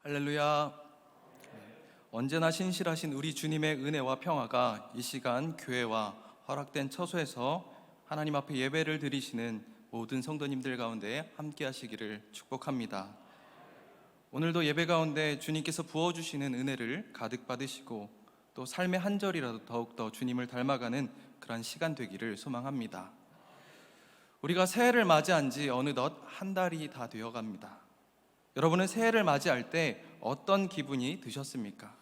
할렐루야. 언제나 신실하신 우리 주님의 은혜와 평화가 이 시간 교회와 허락된 처소에서 하나님 앞에 예배를 드리시는 모든 성도님들 가운데 함께 하시기를 축복합니다. 오늘도 예배 가운데 주님께서 부어주시는 은혜를 가득 받으시고 또 삶의 한 절이라도 더욱더 주님을 닮아가는 그런 시간 되기를 소망합니다. 우리가 새해를 맞이한 지 어느덧 한 달이 다 되어갑니다. 여러분은 새해를 맞이할 때 어떤 기분이 드셨습니까?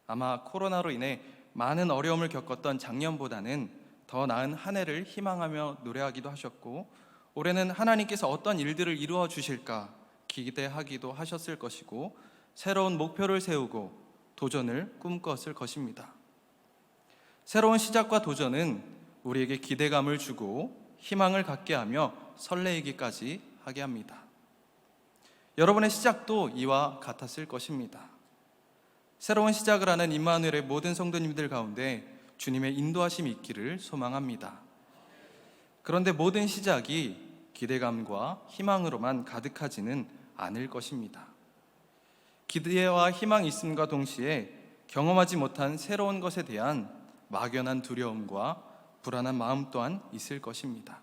아마 코로나로 인해 많은 어려움을 겪었던 작년보다는 더 나은 한 해를 희망하며 노래하기도 하셨고, 올해는 하나님께서 어떤 일들을 이루어 주실까 기대하기도 하셨을 것이고, 새로운 목표를 세우고 도전을 꿈꿨을 것입니다. 새로운 시작과 도전은 우리에게 기대감을 주고 희망을 갖게 하며 설레이기까지 하게 합니다. 여러분의 시작도 이와 같았을 것입니다. 새로운 시작을 하는 임마누엘의 모든 성도님들 가운데 주님의 인도하심이 있기를 소망합니다. 그런데 모든 시작이 기대감과 희망으로만 가득하지는 않을 것입니다. 기대와 희망이 있음과 동시에 경험하지 못한 새로운 것에 대한 막연한 두려움과 불안한 마음 또한 있을 것입니다.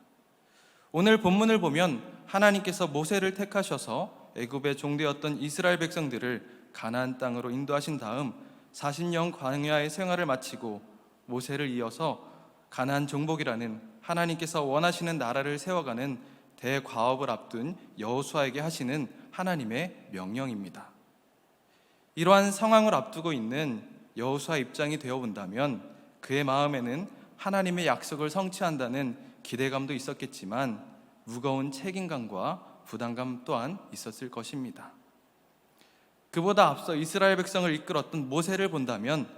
오늘 본문을 보면 하나님께서 모세를 택하셔서 애굽의 종되었던 이스라엘 백성들을 가나안 땅으로 인도하신 다음 40년 광야의 생활을 마치고 모세를 이어서 가나안 정복이라는 하나님께서 원하시는 나라를 세워가는 대과업을 앞둔 여호수아에게 하시는 하나님의 명령입니다. 이러한 상황을 앞두고 있는 여호수아 입장이 되어 본다면 그의 마음에는 하나님의 약속을 성취한다는 기대감도 있었겠지만 무거운 책임감과 부담감 또한 있었을 것입니다. 그보다 앞서 이스라엘 백성을 이끌었던 모세를 본다면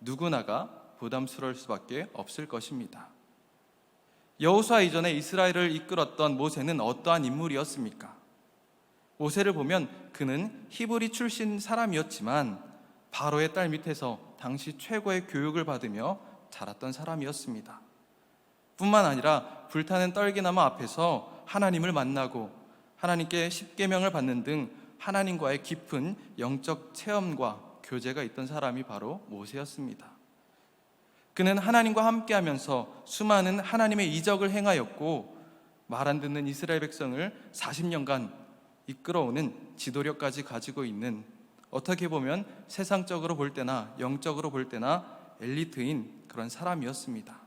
누구나가 부담스러울 수밖에 없을 것입니다. 여호수아 이전에 이스라엘을 이끌었던 모세는 어떠한 인물이었습니까? 모세를 보면 그는 히브리 출신 사람이었지만 바로의 딸 밑에서 당시 최고의 교육을 받으며 자랐던 사람이었습니다. 뿐만 아니라 불타는 떨기나무 앞에서 하나님을 만나고 하나님께 십계명을 받는 등 하나님과의 깊은 영적 체험과 교제가 있던 사람이 바로 모세였습니다. 그는 하나님과 함께하면서 수많은 하나님의 이적을 행하였고 말 안 듣는 이스라엘 백성을 40년간 이끌어오는 지도력까지 가지고 있는, 어떻게 보면 세상적으로 볼 때나 영적으로 볼 때나 엘리트인 그런 사람이었습니다.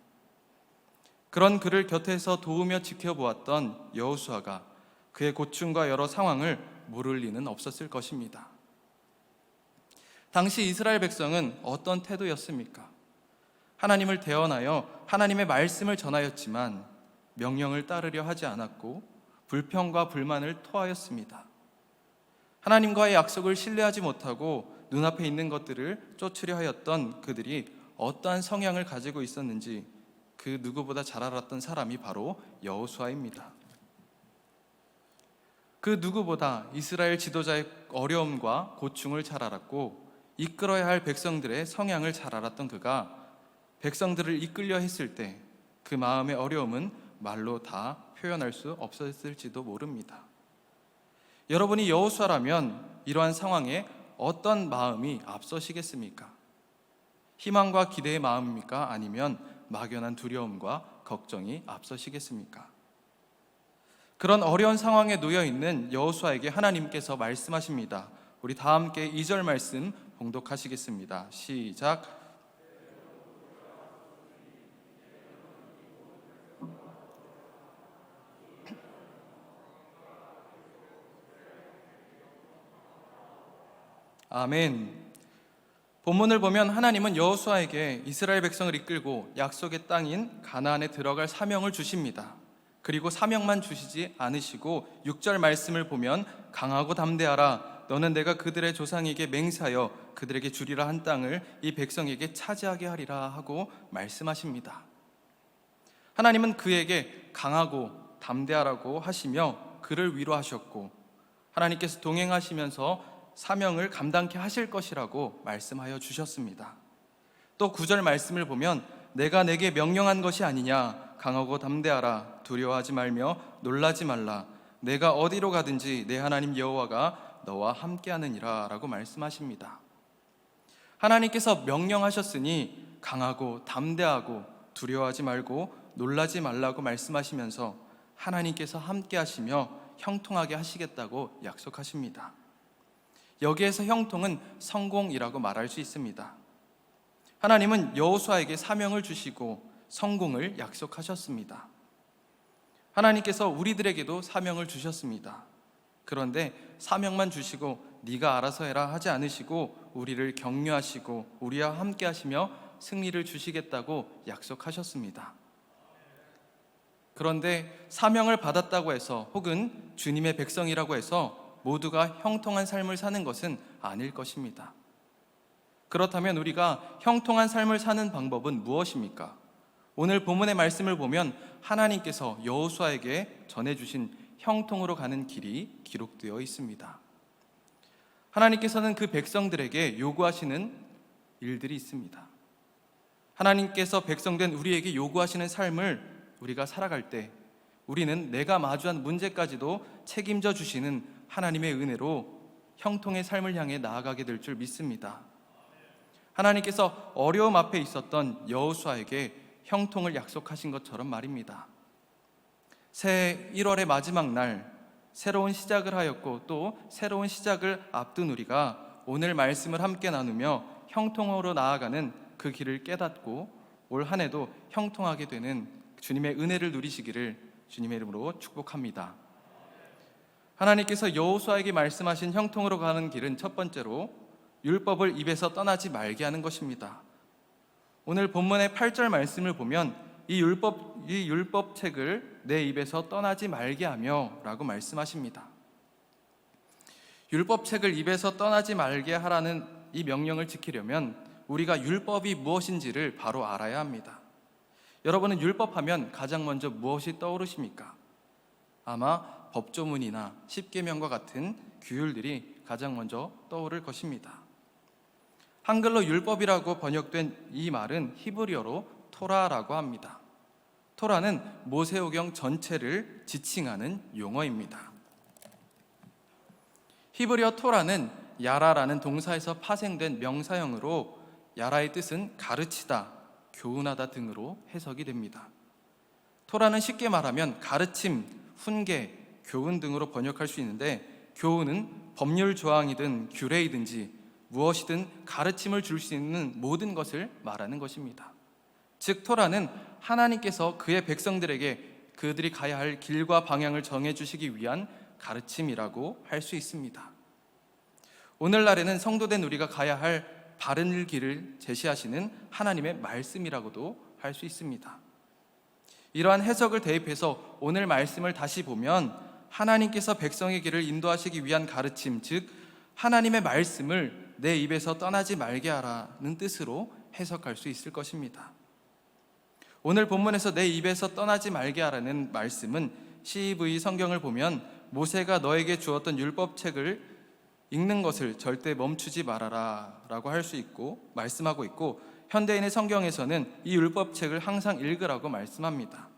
그런 그를 곁에서 도우며 지켜보았던 여호수아가 그의 고충과 여러 상황을 모를 리는 없었을 것입니다. 당시 이스라엘 백성은 어떤 태도였습니까? 하나님을 대언하여 하나님의 말씀을 전하였지만 명령을 따르려 하지 않았고 불평과 불만을 토하였습니다. 하나님과의 약속을 신뢰하지 못하고 눈앞에 있는 것들을 쫓으려 하였던 그들이 어떠한 성향을 가지고 있었는지 그 누구보다 잘 알았던 사람이 바로 여호수아입니다. 그 누구보다 이스라엘 지도자의 어려움과 고충을 잘 알았고 이끌어야 할 백성들의 성향을 잘 알았던 그가 백성들을 이끌려 했을 때 그 마음의 어려움은 말로 다 표현할 수 없었을지도 모릅니다. 여러분이 여호수아라면 이러한 상황에 어떤 마음이 앞서시겠습니까? 희망과 기대의 마음입니까? 아니면 막연한 두려움과 걱정이 앞서시겠습니까? 그런 어려운 상황에 놓여 있는 여호수아에게 하나님께서 말씀하십니다. 우리 다 함께 2절 말씀 봉독하시겠습니다. 시작. 아멘. 본문을 보면 하나님은 여호수아에게 이스라엘 백성을 이끌고 약속의 땅인 가나안에 들어갈 사명을 주십니다. 그리고 사명만 주시지 않으시고 6절 말씀을 보면 강하고 담대하라. 너는 내가 그들의 조상에게 맹세하여 그들에게 주리라 한 땅을 이 백성에게 차지하게 하리라 하고 말씀하십니다. 하나님은 그에게 강하고 담대하라고 하시며 그를 위로하셨고 하나님께서 동행하시면서 사명을 감당케 하실 것이라고 말씀하여 주셨습니다. 또 9절 말씀을 보면 내가 내게 명령한 것이 아니냐, 강하고 담대하라, 두려워하지 말며 놀라지 말라, 내가 어디로 가든지 내 하나님 여호와가 너와 함께하느니라 라고 말씀하십니다. 하나님께서 명령하셨으니 강하고 담대하고 두려워하지 말고 놀라지 말라고 말씀하시면서 하나님께서 함께하시며 형통하게 하시겠다고 약속하십니다. 여기에서 형통은 성공이라고 말할 수 있습니다. 하나님은 여호수아에게 사명을 주시고 성공을 약속하셨습니다. 하나님께서 우리들에게도 사명을 주셨습니다. 그런데 사명만 주시고 네가 알아서 해라 하지 않으시고 우리를 격려하시고 우리와 함께 하시며 승리를 주시겠다고 약속하셨습니다. 그런데 사명을 받았다고 해서 혹은 주님의 백성이라고 해서 모두가 형통한 삶을 사는 것은 아닐 것입니다. 그렇다면 우리가 형통한 삶을 사는 방법은 무엇입니까? 오늘 본문의 말씀을 보면 하나님께서 여호수아에게 전해주신 형통으로 가는 길이 기록되어 있습니다. 하나님께서는 그 백성들에게 요구하시는 일들이 있습니다. 하나님께서 백성된 우리에게 요구하시는 삶을 우리가 살아갈 때 우리는 내가 마주한 문제까지도 책임져 주시는 하나님의 은혜로 형통의 삶을 향해 나아가게 될 줄 믿습니다. 하나님께서 어려움 앞에 있었던 여호수아에게 형통을 약속하신 것처럼 말입니다. 새해 1월의 마지막 날 새로운 시작을 하였고 또 새로운 시작을 앞둔 우리가 오늘 말씀을 함께 나누며 형통으로 나아가는 그 길을 깨닫고 올 한 해도 형통하게 되는 주님의 은혜를 누리시기를 주님의 이름으로 축복합니다. 하나님께서 여호수아에게 말씀하신 형통으로 가는 길은 첫 번째로 율법을 입에서 떠나지 말게 하는 것입니다. 오늘 본문의 8절 말씀을 보면 이 율법책을 내 입에서 떠나지 말게 하며 라고 말씀하십니다. 율법책을 입에서 떠나지 말게 하라는 이 명령을 지키려면 우리가 율법이 무엇인지를 바로 알아야 합니다. 여러분은 율법하면 가장 먼저 무엇이 떠오르십니까? 아마 법조문이나 십계명과 같은 규율들이 가장 먼저 떠오를 것입니다. 한글로 율법이라고 번역된 이 말은 히브리어로 토라라고 합니다. 토라는 모세오경 전체를 지칭하는 용어입니다. 히브리어 토라는 야라라는 동사에서 파생된 명사형으로 야라의 뜻은 가르치다, 교훈하다 등으로 해석이 됩니다. 토라는 쉽게 말하면 가르침, 훈계, 교훈 등으로 번역할 수 있는데 교훈은 법률 조항이든 규례이든지 무엇이든 가르침을 줄 수 있는 모든 것을 말하는 것입니다. 즉 토라는 하나님께서 그의 백성들에게 그들이 가야 할 길과 방향을 정해주시기 위한 가르침이라고 할 수 있습니다. 오늘날에는 성도된 우리가 가야 할 바른 길을 제시하시는 하나님의 말씀이라고도 할 수 있습니다. 이러한 해석을 대입해서 오늘 말씀을 다시 보면 하나님께서 백성의 길을 인도하시기 위한 가르침, 즉 하나님의 말씀을 내 입에서 떠나지 말게 하라는 뜻으로 해석할 수 있을 것입니다. 오늘 본문에서 내 입에서 떠나지 말게 하라는 말씀은 CEV 성경을 보면 모세가 너에게 주었던 율법책을 읽는 것을 절대 멈추지 말아라 라고 할 수 있고 말씀하고 있고 현대인의 성경에서는 이 율법책을 항상 읽으라고 말씀합니다.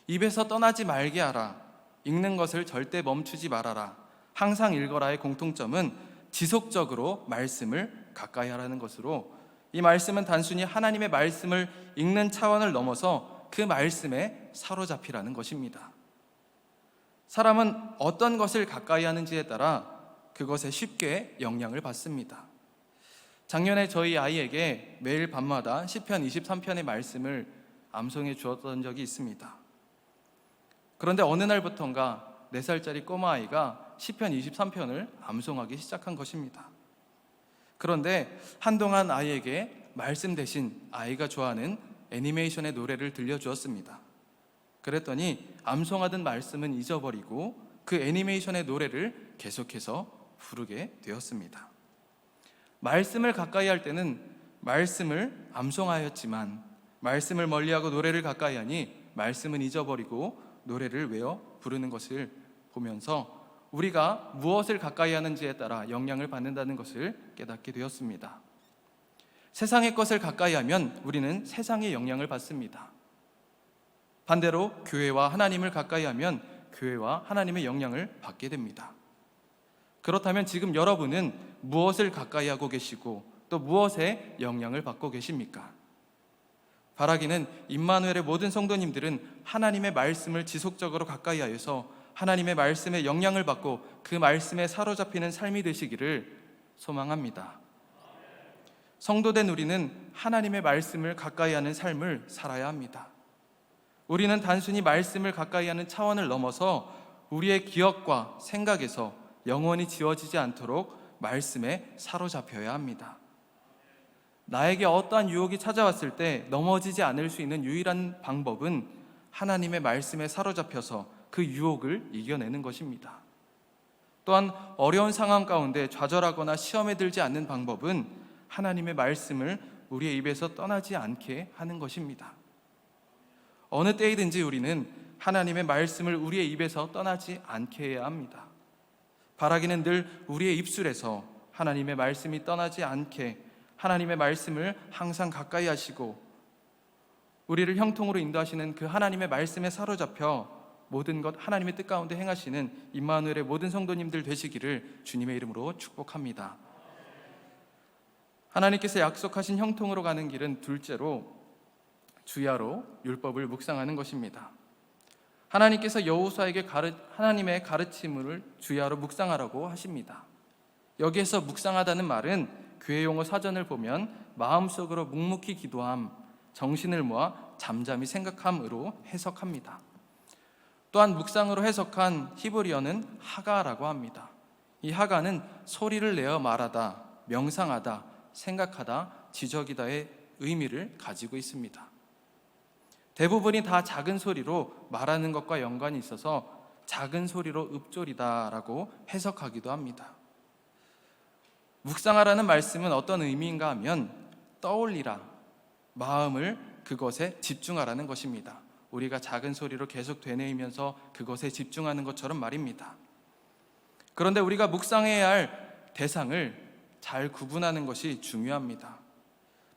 입에서 떠나지 말게 하라, 읽는 것을 절대 멈추지 말아라, 항상 읽어라의 공통점은 지속적으로 말씀을 가까이 하라는 것으로 이 말씀은 단순히 하나님의 말씀을 읽는 차원을 넘어서 그 말씀에 사로잡히라는 것입니다. 사람은 어떤 것을 가까이 하는지에 따라 그것에 쉽게 영향을 받습니다. 작년에 저희 아이에게 매일 밤마다 시편 23편의 말씀을 암송해 주었던 적이 있습니다. 그런데 어느 날부터인가 4살짜리 꼬마아이가 시편 23편을 암송하기 시작한 것입니다. 그런데 한동안 아이에게 말씀 대신 아이가 좋아하는 애니메이션의 노래를 들려주었습니다. 그랬더니 암송하던 말씀은 잊어버리고 그 애니메이션의 노래를 계속해서 부르게 되었습니다. 말씀을 가까이 할 때는 말씀을 암송하였지만 말씀을 멀리하고 노래를 가까이 하니 말씀은 잊어버리고 노래를 외워 부르는 것을 보면서 우리가 무엇을 가까이 하는지에 따라 영향을 받는다는 것을 깨닫게 되었습니다. 세상의 것을 가까이 하면 우리는 세상의 영향을 받습니다. 반대로 교회와 하나님을 가까이 하면 교회와 하나님의 영향을 받게 됩니다. 그렇다면 지금 여러분은 무엇을 가까이 하고 계시고 또 무엇에 영향을 받고 계십니까? 바라기는 임마누엘의 모든 성도님들은 하나님의 말씀을 지속적으로 가까이 하여서 하나님의 말씀에 영향을 받고 그 말씀에 사로잡히는 삶이 되시기를 소망합니다. 성도된 우리는 하나님의 말씀을 가까이 하는 삶을 살아야 합니다. 우리는 단순히 말씀을 가까이 하는 차원을 넘어서 우리의 기억과 생각에서 영원히 지워지지 않도록 말씀에 사로잡혀야 합니다. 나에게 어떠한 유혹이 찾아왔을 때 넘어지지 않을 수 있는 유일한 방법은 하나님의 말씀에 사로잡혀서 그 유혹을 이겨내는 것입니다. 또한 어려운 상황 가운데 좌절하거나 시험에 들지 않는 방법은 하나님의 말씀을 우리의 입에서 떠나지 않게 하는 것입니다. 어느 때이든지 우리는 하나님의 말씀을 우리의 입에서 떠나지 않게 해야 합니다. 바라기는 늘 우리의 입술에서 하나님의 말씀이 떠나지 않게 하나님의 말씀을 항상 가까이 하시고 우리를 형통으로 인도하시는 그 하나님의 말씀에 사로잡혀 모든 것 하나님의 뜻 가운데 행하시는 임마누엘의 모든 성도님들 되시기를 주님의 이름으로 축복합니다. 하나님께서 약속하신 형통으로 가는 길은 둘째로 주야로 율법을 묵상하는 것입니다. 하나님께서 여호수아에게 하나님의 가르침을 주야로 묵상하라고 하십니다. 여기에서 묵상하다는 말은 교회 용어 사전을 보면 마음속으로 묵묵히 기도함, 정신을 모아 잠잠히 생각함으로 해석합니다. 또한 묵상으로 해석한 히브리어는 하가라고 합니다. 이 하가는 소리를 내어 말하다, 명상하다, 생각하다, 지적이다의 의미를 가지고 있습니다. 대부분이 다 작은 소리로 말하는 것과 연관이 있어서 작은 소리로 읊조리다라고 해석하기도 합니다. 묵상하라는 말씀은 어떤 의미인가 하면 떠올리라, 마음을 그것에 집중하라는 것입니다. 우리가 작은 소리로 계속 되뇌이면서 그것에 집중하는 것처럼 말입니다. 그런데 우리가 묵상해야 할 대상을 잘 구분하는 것이 중요합니다.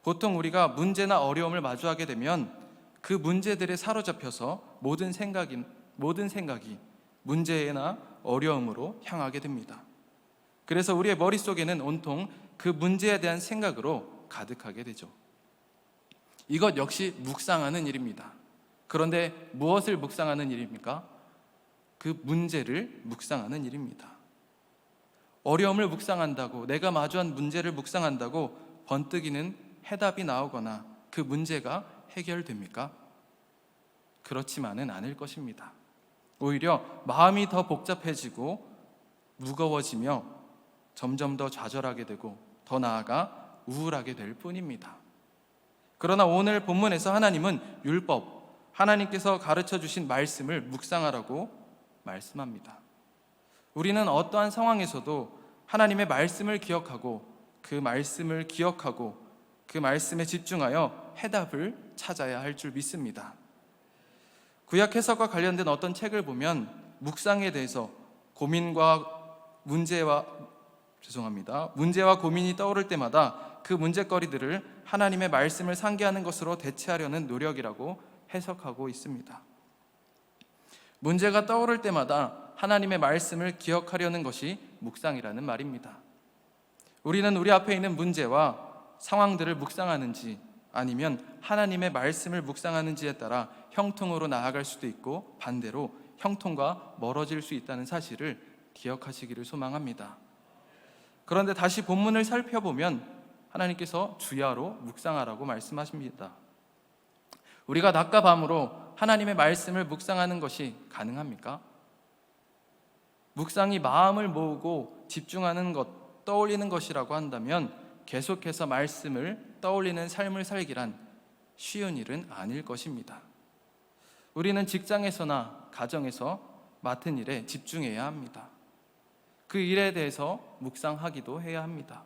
보통 우리가 문제나 어려움을 마주하게 되면 그 문제들에 사로잡혀서 모든 생각이 문제나 어려움으로 향하게 됩니다. 그래서 우리의 머릿속에는 온통 그 문제에 대한 생각으로 가득하게 되죠. 이것 역시 묵상하는 일입니다. 그런데 무엇을 묵상하는 일입니까? 그 문제를 묵상하는 일입니다. 어려움을 묵상한다고, 내가 마주한 문제를 묵상한다고 번뜩이는 해답이 나오거나 그 문제가 해결됩니까? 그렇지만은 않을 것입니다. 오히려 마음이 더 복잡해지고 무거워지며 점점 더 좌절하게 되고 더 나아가 우울하게 될 뿐입니다. 그러나 오늘 본문에서 하나님은 율법, 하나님께서 가르쳐 주신 말씀을 묵상하라고 말씀합니다. 우리는 어떠한 상황에서도 하나님의 말씀을 기억하고 그 말씀에 집중하여 해답을 찾아야 할 줄 믿습니다. 구약 해석과 관련된 어떤 책을 보면 묵상에 대해서 문제와 고민이 떠오를 때마다 그 문제거리들을 하나님의 말씀을 상기하는 것으로 대체하려는 노력이라고 해석하고 있습니다. 문제가 떠오를 때마다 하나님의 말씀을 기억하려는 것이 묵상이라는 말입니다. 우리는 우리 앞에 있는 문제와 상황들을 묵상하는지 아니면 하나님의 말씀을 묵상하는지에 따라 형통으로 나아갈 수도 있고 반대로 형통과 멀어질 수 있다는 사실을 기억하시기를 소망합니다. 그런데 다시 본문을 살펴보면 하나님께서 주야로 묵상하라고 말씀하십니다. 우리가 낮과 밤으로 하나님의 말씀을 묵상하는 것이 가능합니까? 묵상이 마음을 모으고 집중하는 것, 떠올리는 것이라고 한다면 계속해서 말씀을 떠올리는 삶을 살기란 쉬운 일은 아닐 것입니다. 우리는 직장에서나 가정에서 맡은 일에 집중해야 합니다. 그 일에 대해서 묵상하기도 해야 합니다.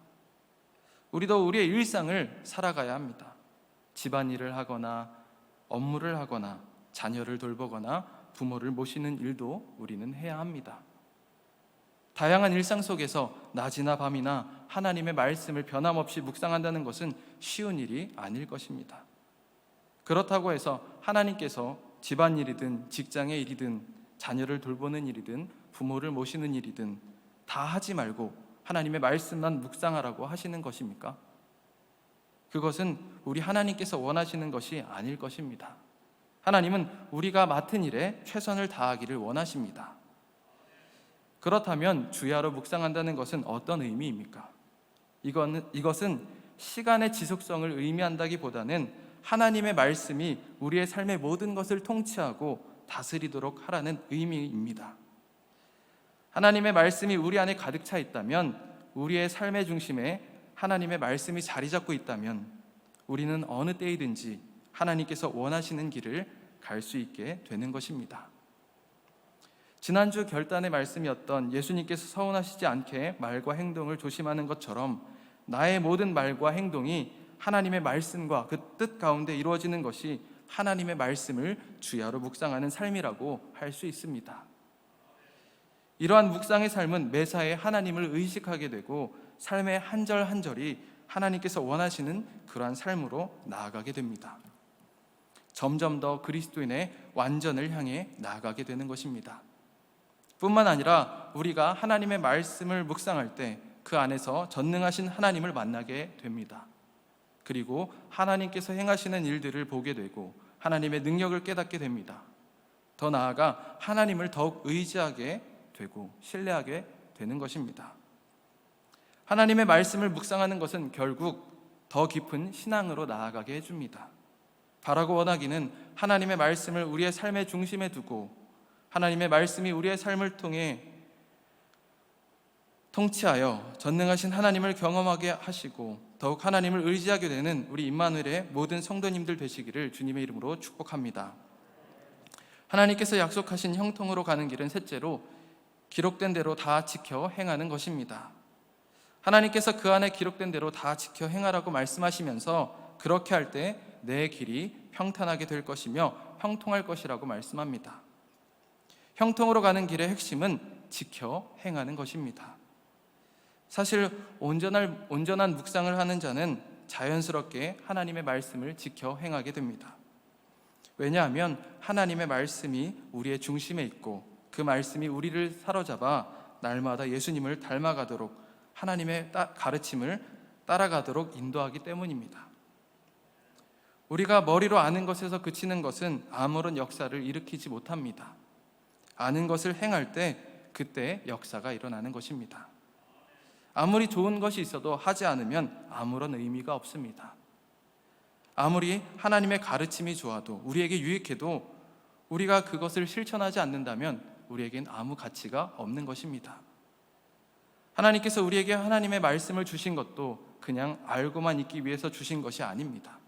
우리도 우리의 일상을 살아가야 합니다. 집안일을 하거나 업무를 하거나 자녀를 돌보거나 부모를 모시는 일도 우리는 해야 합니다. 다양한 일상 속에서 낮이나 밤이나 하나님의 말씀을 변함없이 묵상한다는 것은 쉬운 일이 아닐 것입니다. 그렇다고 해서 하나님께서 집안일이든 직장의 일이든 자녀를 돌보는 일이든 부모를 모시는 일이든 다 하지 말고 하나님의 말씀만 묵상하라고 하시는 것입니까? 그것은 우리 하나님께서 원하시는 것이 아닐 것입니다. 하나님은 우리가 맡은 일에 최선을 다하기를 원하십니다. 그렇다면 주야로 묵상한다는 것은 어떤 의미입니까? 이것은 시간의 지속성을 의미한다기보다는 하나님의 말씀이 우리의 삶의 모든 것을 통치하고 다스리도록 하라는 의미입니다. 하나님의 말씀이 우리 안에 가득 차 있다면, 우리의 삶의 중심에 하나님의 말씀이 자리 잡고 있다면 우리는 어느 때이든지 하나님께서 원하시는 길을 갈 수 있게 되는 것입니다. 지난주 결단의 말씀이었던 예수님께서 서운하시지 않게 말과 행동을 조심하는 것처럼 나의 모든 말과 행동이 하나님의 말씀과 그 뜻 가운데 이루어지는 것이 하나님의 말씀을 주야로 묵상하는 삶이라고 할 수 있습니다. 이러한 묵상의 삶은 매사에 하나님을 의식하게 되고 삶의 한 절 한 절이 하나님께서 원하시는 그러한 삶으로 나아가게 됩니다. 점점 더 그리스도인의 완전을 향해 나아가게 되는 것입니다. 뿐만 아니라 우리가 하나님의 말씀을 묵상할 때 그 안에서 전능하신 하나님을 만나게 됩니다. 그리고 하나님께서 행하시는 일들을 보게 되고 하나님의 능력을 깨닫게 됩니다. 더 나아가 하나님을 더욱 의지하게 되고 신뢰하게 되는 것입니다. 하나님의 말씀을 묵상하는 것은 결국 더 깊은 신앙으로 나아가게 해줍니다. 바라고 원하기는 하나님의 말씀을 우리의 삶의 중심에 두고 하나님의 말씀이 우리의 삶을 통해 통치하여 전능하신 하나님을 경험하게 하시고 더욱 하나님을 의지하게 되는 우리 임마누엘의 모든 성도님들 되시기를 주님의 이름으로 축복합니다. 하나님께서 약속하신 형통으로 가는 길은 셋째로 기록된 대로 다 지켜 행하는 것입니다. 하나님께서 그 안에 기록된 대로 다 지켜 행하라고 말씀하시면서 그렇게 할 때 내 길이 평탄하게 될 것이며 형통할 것이라고 말씀합니다. 형통으로 가는 길의 핵심은 지켜 행하는 것입니다. 사실 온전한 묵상을 하는 자는 자연스럽게 하나님의 말씀을 지켜 행하게 됩니다. 왜냐하면 하나님의 말씀이 우리의 중심에 있고 그 말씀이 우리를 사로잡아 날마다 예수님을 닮아가도록 하나님의 가르침을 따라가도록 인도하기 때문입니다. 우리가 머리로 아는 것에서 그치는 것은 아무런 역사를 일으키지 못합니다. 아는 것을 행할 때 그때 역사가 일어나는 것입니다. 아무리 좋은 것이 있어도 하지 않으면 아무런 의미가 없습니다. 아무리 하나님의 가르침이 좋아도 우리에게 유익해도 우리가 그것을 실천하지 않는다면 우리에겐 아무 가치가 없는 것입니다. 하나님께서 우리에게 하나님의 말씀을 주신 것도 그냥 알고만 있기 위해서 주신 것이 아닙니다.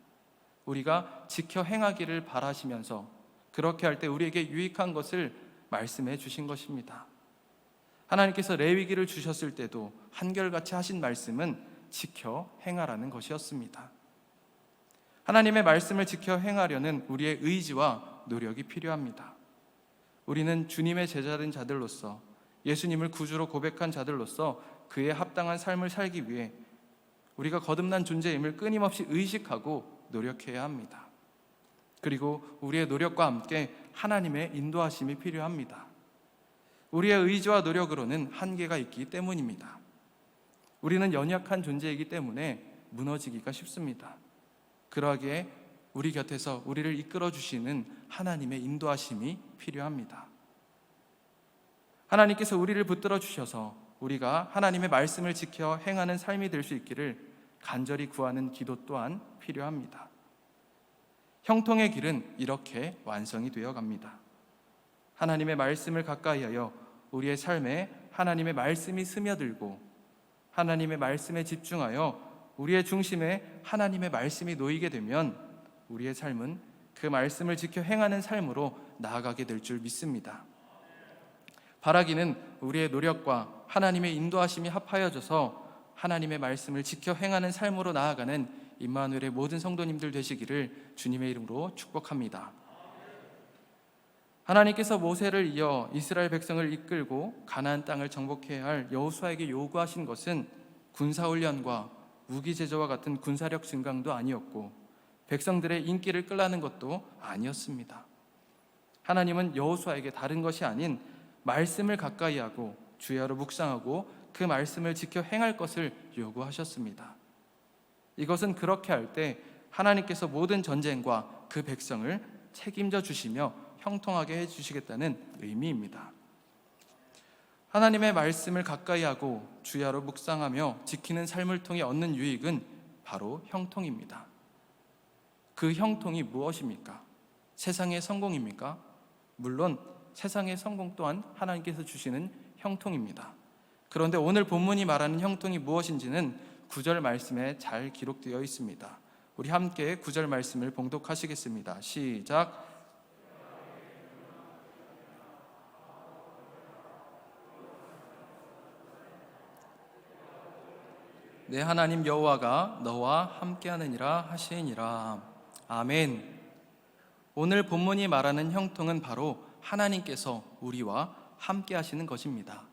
우리가 지켜 행하기를 바라시면서 그렇게 할 때 우리에게 유익한 것을 말씀해 주신 것입니다. 하나님께서 레위기를 주셨을 때도 한결같이 하신 말씀은 지켜 행하라는 것이었습니다. 하나님의 말씀을 지켜 행하려는 우리의 의지와 노력이 필요합니다. 우리는 주님의 제자된 자들로서 예수님을 구주로 고백한 자들로서 그에 합당한 삶을 살기 위해 우리가 거듭난 존재임을 끊임없이 의식하고 노력해야 합니다. 그리고 우리의 노력과 함께 하나님의 인도하심이 필요합니다. 우리의 의지와 노력으로는 한계가 있기 때문입니다. 우리는 연약한 존재이기 때문에 무너지기가 쉽습니다. 그러기에 우리 곁에서 우리를 이끌어 주시는 하나님의 인도하심이 필요합니다. 하나님께서 우리를 붙들어 주셔서 우리가 하나님의 말씀을 지켜 행하는 삶이 될 수 있기를 간절히 구하는 기도 또한 필요합니다. 형통의 길은 이렇게 완성이 되어 갑니다. 하나님의 말씀을 가까이하여 우리의 삶에 하나님의 말씀이 스며들고 하나님의 말씀에 집중하여 우리의 중심에 하나님의 말씀이 놓이게 되면 우리의 삶은 그 말씀을 지켜 행하는 삶으로 나아가게 될 줄 믿습니다. 바라기는 우리의 노력과 하나님의 인도하심이 합하여져서 하나님의 말씀을 지켜 행하는 삶으로 나아가는 임마누엘의 모든 성도님들 되시기를 주님의 이름으로 축복합니다. 하나님께서 모세를 이어 이스라엘 백성을 이끌고 가나안 땅을 정복해야 할 여호수아에게 요구하신 것은 군사훈련과 무기 제조와 같은 군사력 증강도 아니었고 백성들의 인기를 끌라는 것도 아니었습니다. 하나님은 여호수아에게 다른 것이 아닌 말씀을 가까이하고 주야로 묵상하고 그 말씀을 지켜 행할 것을 요구하셨습니다. 이것은 그렇게 할 때 하나님께서 모든 전쟁과 그 백성을 책임져 주시며 형통하게 해주시겠다는 의미입니다. 하나님의 말씀을 가까이 하고 주야로 묵상하며 지키는 삶을 통해 얻는 유익은 바로 형통입니다. 그 형통이 무엇입니까? 세상의 성공입니까? 물론 세상의 성공 또한 하나님께서 주시는 형통입니다. 그런데 오늘 본문이 말하는 형통이 무엇인지는 9절 말씀에 잘 기록되어 있습니다. 우리 함께 9절 말씀을 봉독하시겠습니다. 시작. 내 하나님 여호와가 너와 함께하느니라 하시니라. 아멘. 오늘 본문이 말하는 형통은 바로 하나님께서 우리와 함께 하시는 것입니다.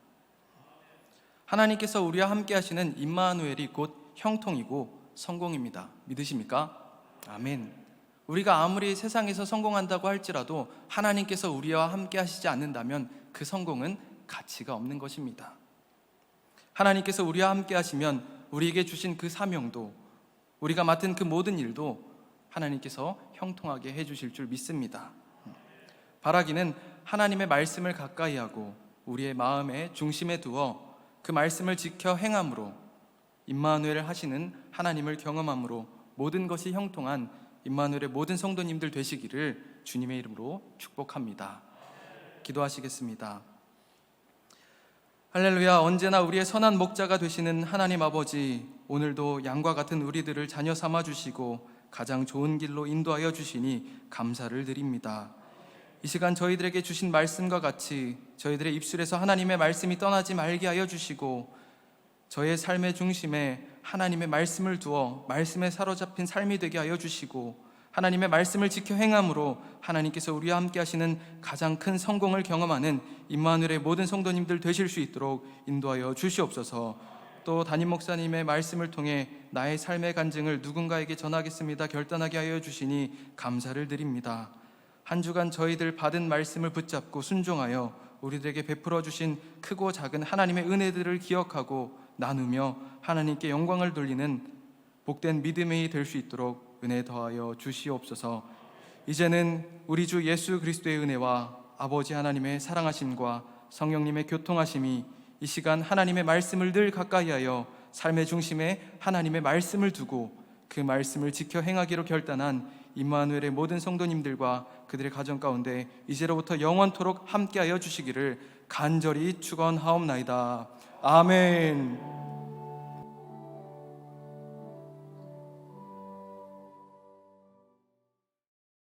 하나님께서 우리와 함께 하시는 임마누엘이 곧 형통이고 성공입니다. 믿으십니까? 아멘. 우리가 아무리 세상에서 성공한다고 할지라도 하나님께서 우리와 함께 하시지 않는다면 그 성공은 가치가 없는 것입니다. 하나님께서 우리와 함께 하시면 우리에게 주신 그 사명도, 우리가 맡은 그 모든 일도 하나님께서 형통하게 해주실 줄 믿습니다. 바라기는 하나님의 말씀을 가까이 하고 우리의 마음의 중심에 두어 그 말씀을 지켜 행함으로 임마누엘을 하시는 하나님을 경험함으로 모든 것이 형통한 임마누엘의 모든 성도님들 되시기를 주님의 이름으로 축복합니다. 기도하시겠습니다. 할렐루야. 언제나 우리의 선한 목자가 되시는 하나님 아버지, 오늘도 양과 같은 우리들을 자녀 삼아 주시고 가장 좋은 길로 인도하여 주시니 감사를 드립니다. 이 시간 저희들에게 주신 말씀과 같이 저희들의 입술에서 하나님의 말씀이 떠나지 말게 하여 주시고 저의 삶의 중심에 하나님의 말씀을 두어 말씀에 사로잡힌 삶이 되게 하여 주시고 하나님의 말씀을 지켜 행함으로 하나님께서 우리와 함께 하시는 가장 큰 성공을 경험하는 임마누엘의 모든 성도님들 되실 수 있도록 인도하여 주시옵소서. 또 담임 목사님의 말씀을 통해 나의 삶의 간증을 누군가에게 전하겠습니다 결단하게 하여 주시니 감사를 드립니다. 한 주간 저희들 받은 말씀을 붙잡고 순종하여 우리들에게 베풀어 주신 크고 작은 하나님의 은혜들을 기억하고 나누며 하나님께 영광을 돌리는 복된 믿음이 될 수 있도록 은혜 더하여 주시옵소서. 이제는 우리 주 예수 그리스도의 은혜와 아버지 하나님의 사랑하심과 성령님의 교통하심이 이 시간 하나님의 말씀을 늘 가까이 하여 삶의 중심에 하나님의 말씀을 두고 그 말씀을 지켜 행하기로 결단한 임마누엘의 모든 성도님들과 그들의 가정 가운데 이제로부터 영원토록 함께하여 주시기를 간절히 축원하옵나이다. 아멘.